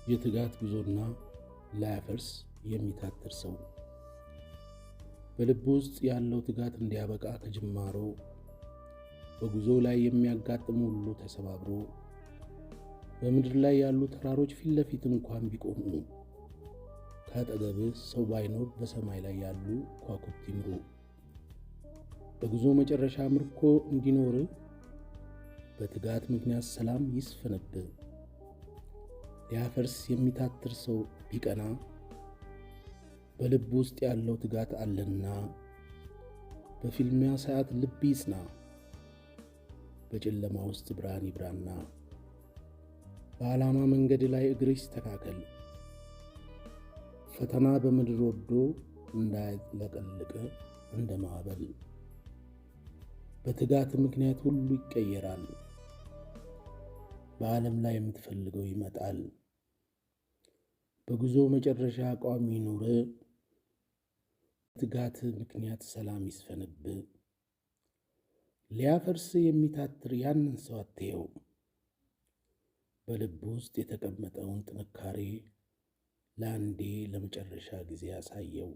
የትጋት ጉዞና ላያፈርስ የሚታትር ሰው በልብ ውስጥ ያለው ትጋት እንዲያበቃ ከጅማሮ በጉዞ ላይ የሚያጋጥሙ ሁሉ ተሰባብሮ በምድር ላይ ያሉ ተራሮች ፊት ለፊት እንኳን ቢቆሙ ከአጠገብህ ሰው ባይኖር በሰማይ ላይ ያሉ ከዋክብት ይምሩ። በጉዞ መጨረሻ ምርኮ እንዲኖር በትጋት ምክንያት ሰላም ይስፈንብህ። ሊያፈርስ የሚታትር ሰው ቢቀና በልብ ውስጥ ያለው ትጋት አለና በፊልሚያ ሰዓት ልብ ይጽና። በጨለማ ውስጥ ብርሃን ይብራና በዓላማ መንገድ ላይ እግር ይስተካከል። ፈተና በምድር ወርዶ እንዳይለቀልቅ እንደ ማዕበል በትጋት ምክንያት ሁሉ ይቀየራል። በዓለም ላይ የምትፈልገው ይመጣል። በጉዞ መጨረሻ ቋሚ ኑር። በትጋት ምክንያት ሰላም ይስፈንብህ። ሊያፈርስ የሚታትር ያንን ሰው አትየው። በልብ ውስጥ የተቀመጠውን ጥንካሬ ለአንዴ ለመጨረሻ ጊዜ ያሳየው።